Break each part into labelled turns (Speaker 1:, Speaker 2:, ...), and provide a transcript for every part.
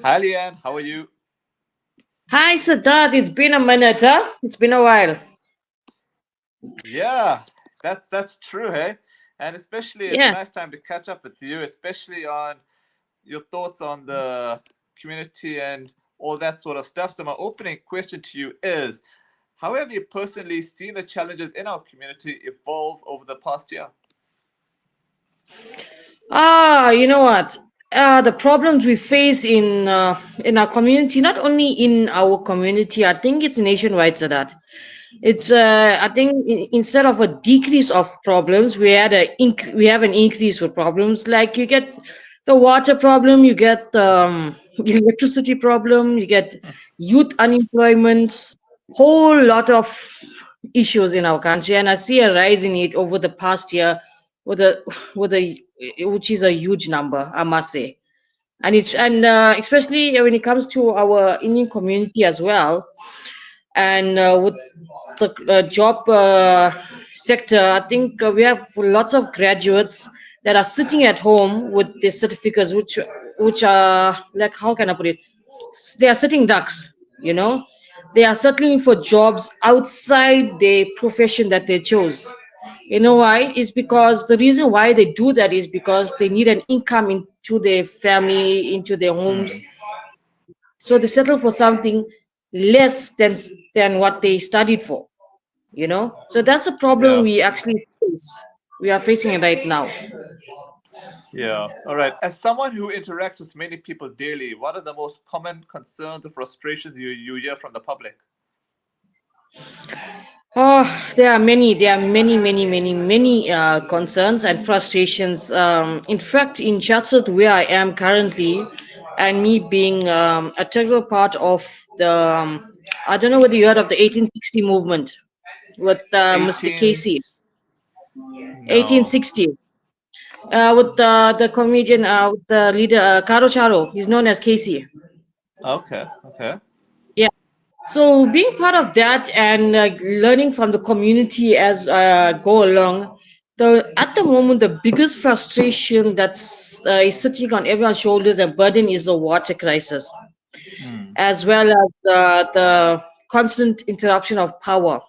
Speaker 1: Hi, Lee-Anne. How are you?
Speaker 2: Hi, Siddharth. It's been a minute, huh? It's been a while.
Speaker 1: Yeah, that's true, hey? And especially, it's a
Speaker 2: Yeah.
Speaker 1: nice time to catch up with you, especially on your thoughts on the community and all that sort of stuff. So, my opening question to you is, how have you personally seen the challenges in our community evolve over the past year?
Speaker 2: You know what? The problems we face in our community, not only in our community, I think it's nationwide, Siddharth. It's I think instead of a decrease of problems, we have an increase for problems. Like you get the water problem, you get the electricity problem, you get youth unemployment, whole lot of issues in our country, and I see a rise in it over the past year, with a with a which is a huge number, I must say. And it's and especially when it comes to our Indian community as well, and with the job sector, I think we have lots of graduates that are sitting at home with their certificates, which are like, how can I put it? They are sitting ducks, you know. They are settling for jobs outside the profession that they chose. You know why? It's because the reason why they do that is because they need an income into their family, into their homes,
Speaker 1: Hmm.
Speaker 2: so they settle for something less than what they studied for, you know. So that's a problem
Speaker 1: Yeah.
Speaker 2: we actually face. We are facing it right now.
Speaker 1: Yeah. All right. As someone who interacts with many people daily, what are the most common concerns or frustrations you hear from the public?
Speaker 2: Oh, there are many concerns and frustrations. In fact, in Chatsworth, where I am currently, and me being a integral part of the, I don't know whether you heard of the 1860 movement with Mr.
Speaker 1: 18.
Speaker 2: Casey.
Speaker 1: No.
Speaker 2: 1860. With the comedian, with the leader, Caro Charo. He's known as Casey.
Speaker 1: Okay. Okay.
Speaker 2: Yeah. So being part of that and learning from the community as go along, the at the moment the biggest frustration that's is sitting on everyone's shoulders and burden is the water crisis,
Speaker 1: Hmm.
Speaker 2: as well as the constant interruption of power.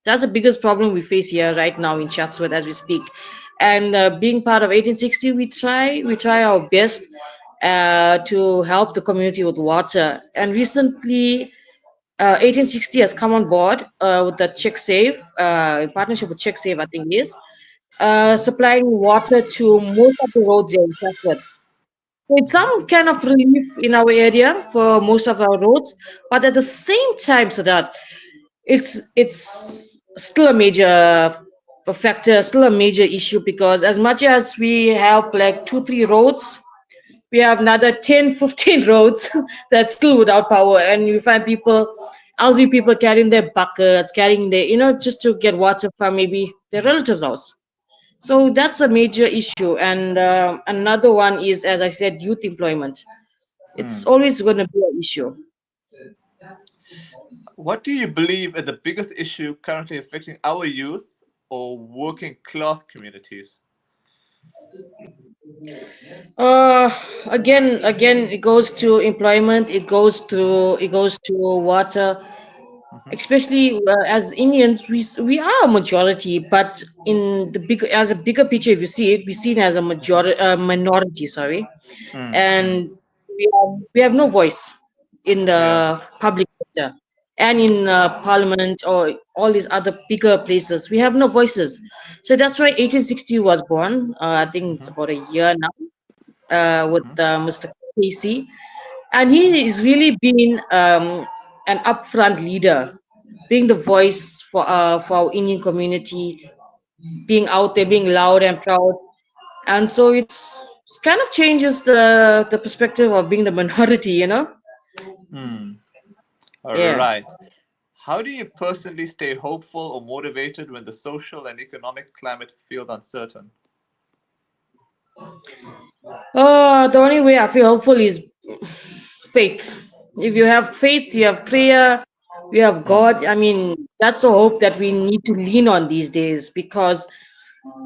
Speaker 2: That's the biggest problem we face here right now in Chatsworth as we speak. And being part of 1860, we try our best to help the community with water. And recently, 1860 has come on board with the Check Save, in partnership with Check Save, I think it is, supplying water to most of the roads here in Chatsworth. So it's some kind of relief in our area for most of our roads, but at the same time, so that it's still a major factor, still a major issue, because as much as we have like 2 3 roads, we have another 10 15 roads that's still without power, and you find people, elderly people, carrying their buckets, carrying their, just to get water from maybe their relatives house. So that's a major issue. And another one is, as I said, youth employment. It's
Speaker 1: Hmm.
Speaker 2: always going to be an issue.
Speaker 1: What do you believe is the biggest issue currently affecting our youth or working class communities?
Speaker 2: Uh, again, it goes to employment. It goes to water.
Speaker 1: Hmm.
Speaker 2: Especially as Indians, we are a majority, but in the big as a bigger picture, if you see it, we're seen as a minority. Sorry,
Speaker 1: Hmm. Hmm.
Speaker 2: and we have no voice in
Speaker 1: Yeah.
Speaker 2: the public sector and in parliament or all these other bigger places. We have no voices, so that's why 1860 was born. I think it's
Speaker 1: Hmm.
Speaker 2: about a year now, with
Speaker 1: Hmm.
Speaker 2: Mr. Casey, and he is really been an upfront leader, being the voice for our Indian community, being out there, being loud and proud, and so it's kind of changes the perspective of being the minority,
Speaker 1: Hmm. All
Speaker 2: Yeah.
Speaker 1: right. How do you personally stay hopeful or motivated when the social and economic climate feels uncertain?
Speaker 2: The only way I feel hopeful is faith. If you have faith, you have prayer, you have
Speaker 1: Hmm.
Speaker 2: God. I mean, that's the hope that we need to lean on these days, because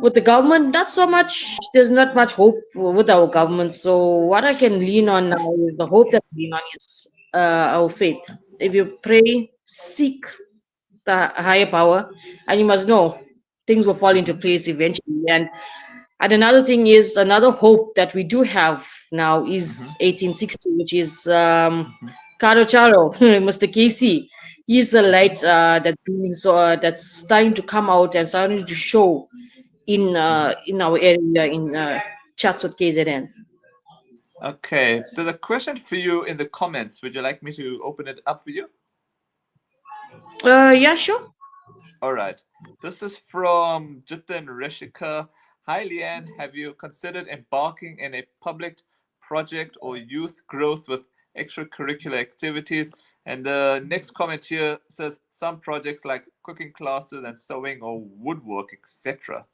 Speaker 2: With the government, not so much. There's not much hope with our government. So what I can lean on now is the hope that I lean on is our faith. If you pray, seek the higher power, and you must know things will fall into
Speaker 1: Mm-hmm.
Speaker 2: place eventually. And another thing is another hope that we do have now
Speaker 1: Mm-hmm.
Speaker 2: is 1860, which is
Speaker 1: Mm-hmm.
Speaker 2: Caro Charo, Mr. Casey. He's the
Speaker 1: Mm-hmm.
Speaker 2: light that's starting to come out and starting to show
Speaker 1: Mm-hmm.
Speaker 2: in our area in Chatsworth KZN.
Speaker 1: Okay, there's a question for you in the comments. Would you like me to open it up for you?
Speaker 2: Yeah, sure.
Speaker 1: All right. This is from Jitin Rishika. Hi, Lee-Anne. Have you considered embarking in a public project or youth growth with extracurricular activities? And the next comment here says some projects like cooking classes and sewing or woodwork, etc.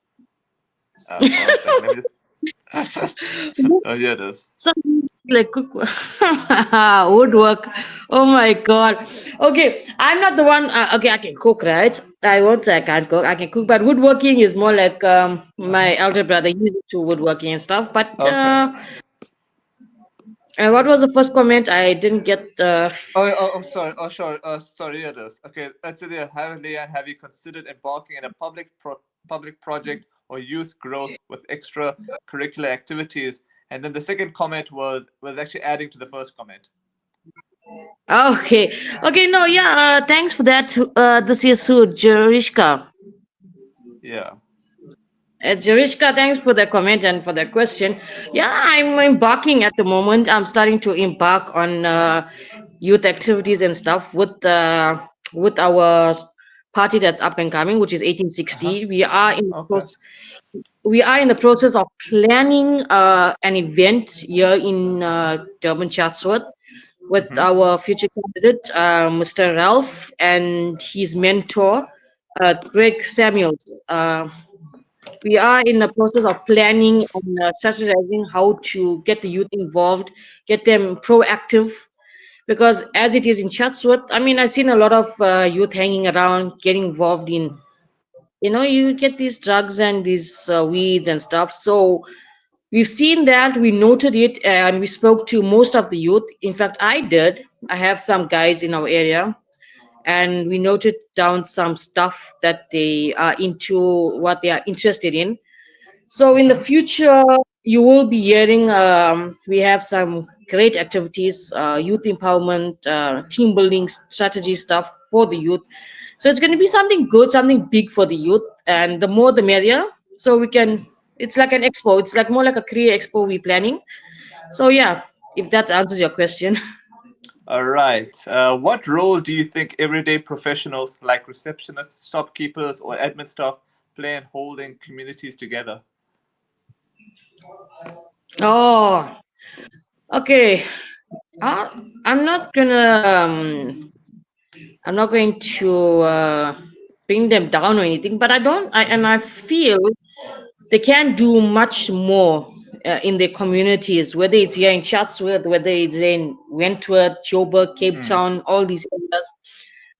Speaker 1: Hold on a second. Let me just. Oh, here it is.
Speaker 2: Something like cook woodwork. Oh my god. Okay, I'm not the one. Okay, I can cook, right? I won't say I can't cook. I can cook, but woodworking is more like
Speaker 1: Uh-huh.
Speaker 2: my elder brother used to woodworking and stuff. But
Speaker 1: Okay.
Speaker 2: what was the first comment? I didn't get.
Speaker 1: Sorry. Oh, sure. Sorry, it is. Okay, to the Leanne, have you considered embarking in a public project or youth growth with extracurricular activities? And then the second comment was actually adding to the first comment.
Speaker 2: Okay, okay, no, yeah. Thanks for that. This is Sue Jerishka.
Speaker 1: Yeah.
Speaker 2: Jarishka, thanks for the comment and for the question. Yeah, I'm embarking at the moment. I'm starting to embark on youth activities and stuff with our party that's up and coming, which is
Speaker 1: Uh huh.
Speaker 2: 1860.
Speaker 1: Okay.
Speaker 2: We are in the process of planning an event here in Durban, Chatsworth, with
Speaker 1: Mm-hmm.
Speaker 2: our future candidate, Mr. Ralph, and his mentor, Greg Samuels. We are in the process of planning and strategizing how to get the youth involved, get them proactive. Because as it is in Chatsworth, I mean, I've seen a lot of youth hanging around, getting involved in, you get these drugs and these weeds and stuff. So we've seen that, we noted it, and we spoke to most of the youth. In fact, I did. I have some guys in our area, and we noted down some stuff that they are into, what they are interested in. So in the
Speaker 1: Mm-hmm.
Speaker 2: future, you will be hearing we have some great activities, youth empowerment, team building strategy stuff for the youth. So it's going to be something good, something big for the youth, and the more the merrier. So we can. It's like an expo. It's like more like a career expo we're planning. So yeah, if that answers your question.
Speaker 1: All right. What role do you think everyday professionals like receptionists, shopkeepers, or admin staff play in holding communities together?
Speaker 2: Oh, okay. Uh, I'm not gonna. I'm not going to bring them down or anything, but I don't. And I feel they can do much more in their communities, whether it's here in Chatsworth, whether it's in Wentworth, Joburg, Cape
Speaker 1: Mm.
Speaker 2: Town, all these areas.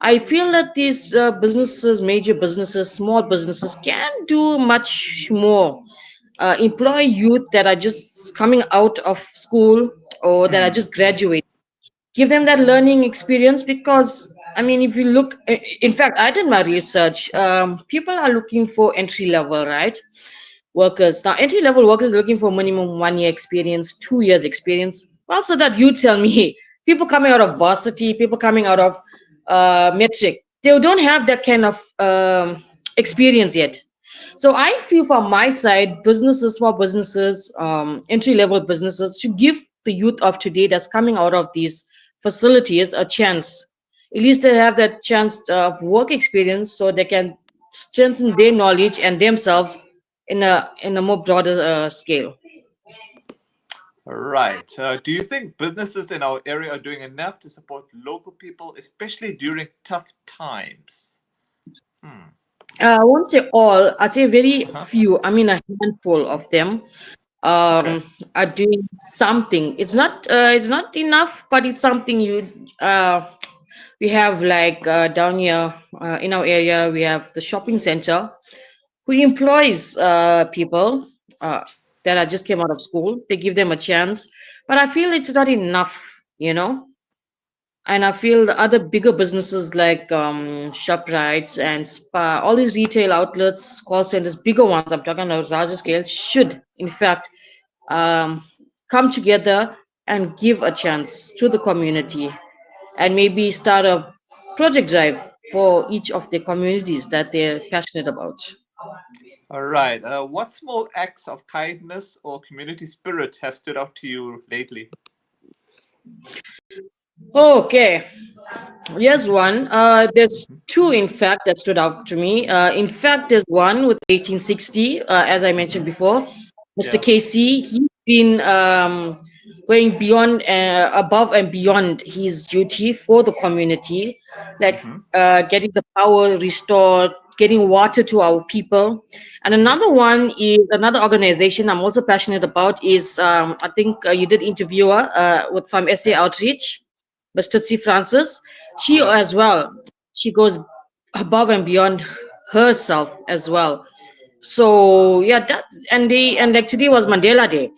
Speaker 2: I feel that these businesses, major businesses, small businesses, can do much more. Employ youth that are just coming out of school or that are
Speaker 1: Mm.
Speaker 2: just graduating, give them that learning experience. Because I mean, if you look, in fact, I did my research. People are looking for entry level, right, workers. Now entry level workers are looking for minimum 1 year experience, 2 years experience. Well, so that you tell me, people coming out of varsity, people coming out of metric, they don't have that kind of experience yet. So I feel from my side, businesses, small businesses, entry level businesses should give the youth of today that's coming out of these facilities a chance. At least they have that chance of work experience, so they can strengthen their knowledge and themselves in a more broader scale.
Speaker 1: Right. Do you think businesses in our area are doing enough to support local people, especially during tough times? Hmm.
Speaker 2: I won't say all. I say very
Speaker 1: Uh-huh.
Speaker 2: few. I mean a handful of them
Speaker 1: Okay.
Speaker 2: are doing something. It's not enough, but it's something. We have like down here in our area, we have the shopping center. who employs people uh, that are just came out of school. They give them a chance, but I feel it's not enough, you know. And I feel the other bigger businesses like ShopRites and Spa, all these retail outlets, call centers, bigger ones, I'm talking about larger scale, should in fact um, come together and give a chance to the community and maybe start a project drive for each of the communities that they're passionate about.
Speaker 1: All right. What small acts of kindness or community spirit have stood out to you lately?
Speaker 2: Okay, here's one. There's two, in fact, that stood out to me. In fact, there's one with 1860, as I mentioned before. Mr.
Speaker 1: Yeah.
Speaker 2: Casey, he's been going beyond, above and beyond his duty for the community, like
Speaker 1: Mm-hmm.
Speaker 2: getting the power restored, getting water to our people. And
Speaker 1: Mm-hmm.
Speaker 2: another one is another organization I'm also passionate about is I think you did interview her with from SA Outreach, Miss Tootsie Francis. She
Speaker 1: Yeah.
Speaker 2: as well, she goes above and beyond herself as well. So yeah, that and like today was Mandela Day.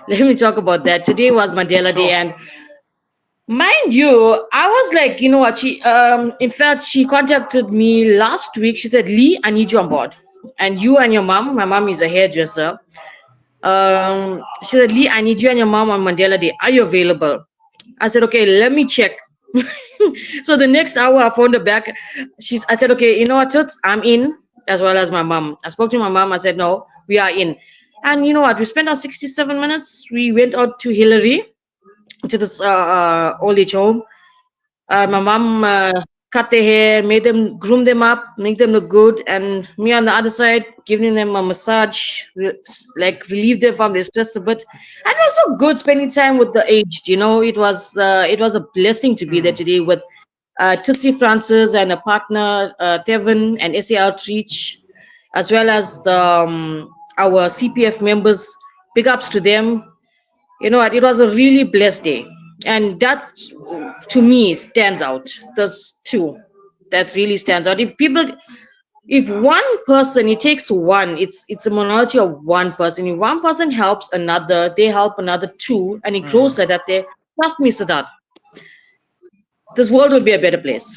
Speaker 2: Let me talk about that. Today was Mandela Day,
Speaker 1: Sure.
Speaker 2: and mind you, I was like, you know what? She in fact, she contacted me last week. She said, "Lee, I need you on board, and you and your mom. My mom is a hairdresser. She said, Lee, I need you and your mom on Mandela Day. Are you available?" I said, "Okay, let me check." So the next hour, I phoned her back. I said, "Okay, you know what, Toots, I'm in, as well as my mom." I spoke to my mom. I said, "No, we are in." And you know what? We spent our 67 minutes. We went out to Hillary, to this old age home.
Speaker 1: Mm-hmm.
Speaker 2: My mom cut their hair, made them, groom them up, make them look good, and me on the other side, giving them a massage, like relieve them from their stress a bit. And it was so good spending time with the aged. You know, it was a blessing to be there
Speaker 1: Mm.
Speaker 2: today with Tootsie Francis and a partner, Tevin and SA Outreach, as well as our CPF members. Big ups to them. You know what? It was a really blessed day, and that to me stands out. Those two, that really stands out. If one person, it takes one. It's a minority of one person. If one person helps another, they help another two, and it
Speaker 1: Mm.
Speaker 2: grows like that. There, trust me, Siddharth, this world will be a better place.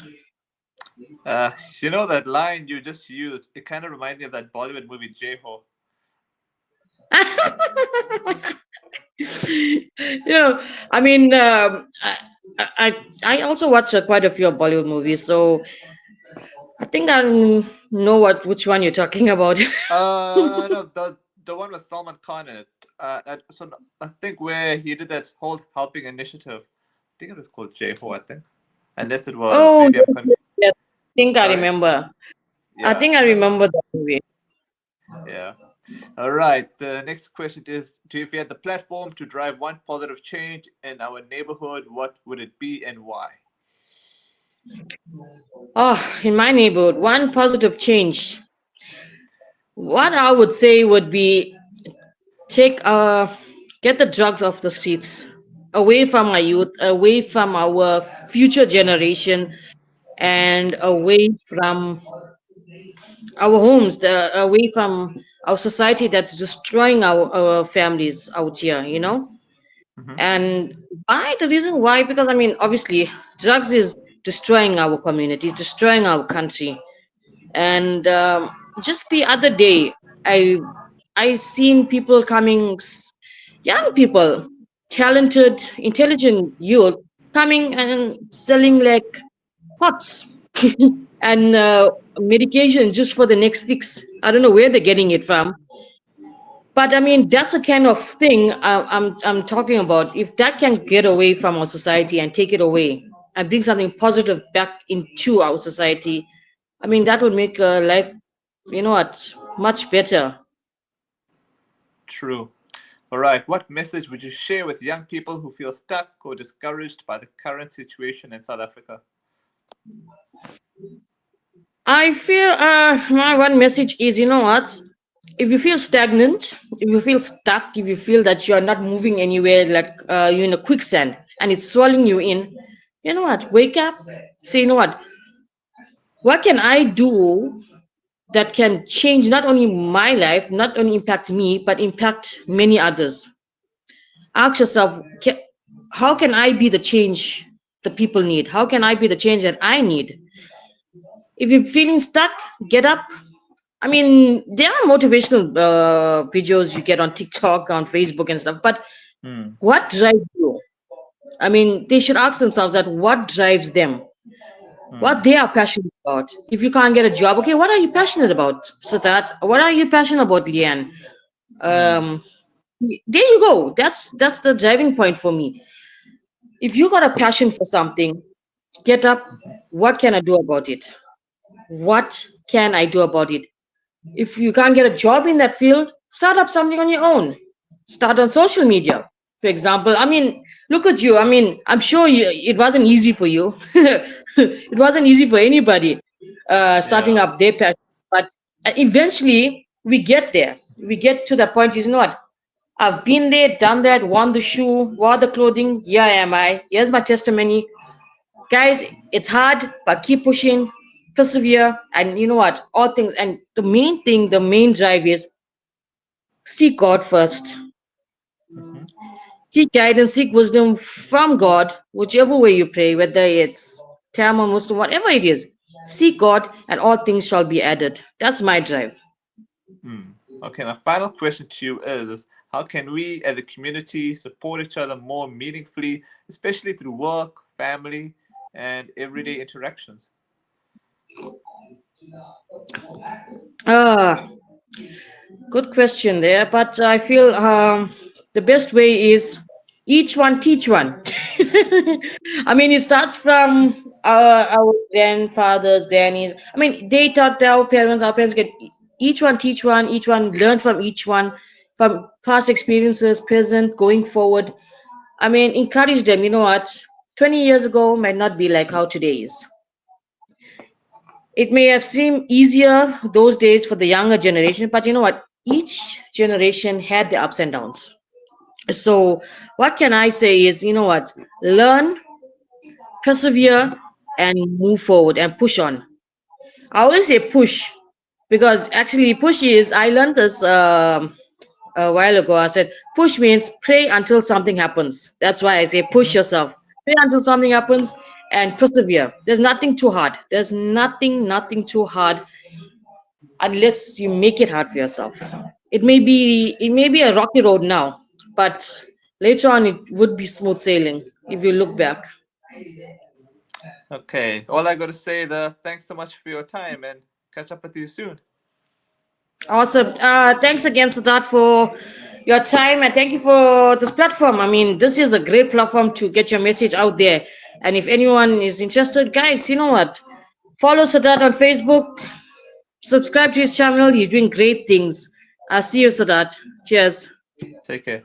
Speaker 1: Uh, you know that line you just used? It kind of reminds me of that Bollywood movie Jeho.
Speaker 2: You know, I mean, I also watch quite a few of Bollywood movies, so I think I know which one you're talking about.
Speaker 1: No, the one with Salman Khan in it. I think where he did that whole helping initiative. I think it was called Jeho. I think, unless it was
Speaker 2: Oh,
Speaker 1: maybe I'm
Speaker 2: yes, yes,
Speaker 1: confused.
Speaker 2: yes. I think I
Speaker 1: Sorry.
Speaker 2: remember. I
Speaker 1: Yeah.
Speaker 2: think I remember that movie.
Speaker 1: Yeah. All right. The next question is: do if you had the platform to drive one positive change in our neighborhood, what would it be and why?
Speaker 2: Oh, in my neighborhood, one positive change. What I would say would be take get the drugs off the streets, away from our youth, away from our future generation, and away from our homes, away from our society that's destroying our families out here, you know.
Speaker 1: Mm-hmm.
Speaker 2: And why? The reason why? Because I mean, obviously, drugs is destroying our communities, destroying our country. And just the other day, I I seen people coming, young people, talented, intelligent youth coming and selling like pots and medication just for the next fix. I don't know where they're getting it from, but I mean, that's a kind of thing I'm talking about. If that can get away from our society and take it away and bring something positive back into our society, I mean, that would make life, you know what, much better.
Speaker 1: True. All right. What message would you share with young people who feel stuck or discouraged by the current situation in South Africa?
Speaker 2: I feel my one message is, you know what, if you feel stagnant, if you feel stuck, if you feel that you are not moving anywhere, like you're in a quicksand and it's swallowing you in, you know what, wake up, say, you know what can I do that can change not only my life, not only impact me, but impact many others. Ask yourself, how can I be the change the people need? How can I be the change that I need? If you're feeling stuck, get up. I mean, there are motivational videos you get on TikTok, on Facebook, and stuff. But
Speaker 1: Hmm.
Speaker 2: what drives you? I mean, they should ask themselves that what drives them, what
Speaker 1: Hmm.
Speaker 2: they are passionate about. If you can't get a job, okay, what are you passionate about, Siddharth? What are you passionate about, Lee-Anne?
Speaker 1: Hmm.
Speaker 2: Um, there you go. That's the driving point for me. If you got a passion for something, get up. What can I do about it? What can I do about it? If you can't get a job in that field, start up something on your own. Start on social media, for example. I mean, look at you. I mean, I'm sure it wasn't easy for you. It wasn't easy for anybody starting
Speaker 1: Yeah.
Speaker 2: up their passion. But eventually, we get there. We get to the point. You know what? I've been there, done that, worn the shoe, wore the clothing. Here am I. Here's my testimony. Guys, it's hard, but keep pushing, persevere, and you know what? All things, and the main thing, the main drive is seek God first.
Speaker 1: Hmm.
Speaker 2: Seek guidance, seek wisdom from God, whichever way you pray, whether it's Tamil, Muslim, whatever it is. Seek God, and all things shall be added. That's my drive.
Speaker 1: Hmm. Okay, my final question to you is how can we as a community support each other more meaningfully, especially through work, family, and everyday interactions?
Speaker 2: Ah, good question there, but I feel the best way is each one teach one. I mean, it starts from our grandfathers, grannies. I mean, they taught our parents get each one teach one, each one learn from each one, from past experiences, present, going forward. I mean, encourage them. You know what? 20 years ago might not be like how today is. It may have seemed easier those days for the younger generation, but you know what? Each generation had the ups and downs. So, what can I say is, you know what? Learn, persevere,
Speaker 1: Hmm.
Speaker 2: and move forward and push on. I always say push because actually, push is, I learned this a while ago. I said, push means pray until something happens. That's why I say push
Speaker 1: Hmm.
Speaker 2: yourself. Pray until something happens and persevere. There's nothing too hard. There's nothing too hard unless you make it hard for yourself. It may be a rocky road now, but later on it would be smooth sailing if you look back.
Speaker 1: Okay, all I got to say is thanks so much for your time and catch up with you soon.
Speaker 2: Awesome. Thanks again, Siddharth, for your time and thank you for this platform. I mean, this is a great platform to get your message out there. And if anyone is interested, guys, you know what? Follow Siddharth on Facebook, subscribe to his channel. He's doing great things. I'll see you, Siddharth. Cheers.
Speaker 1: Take care.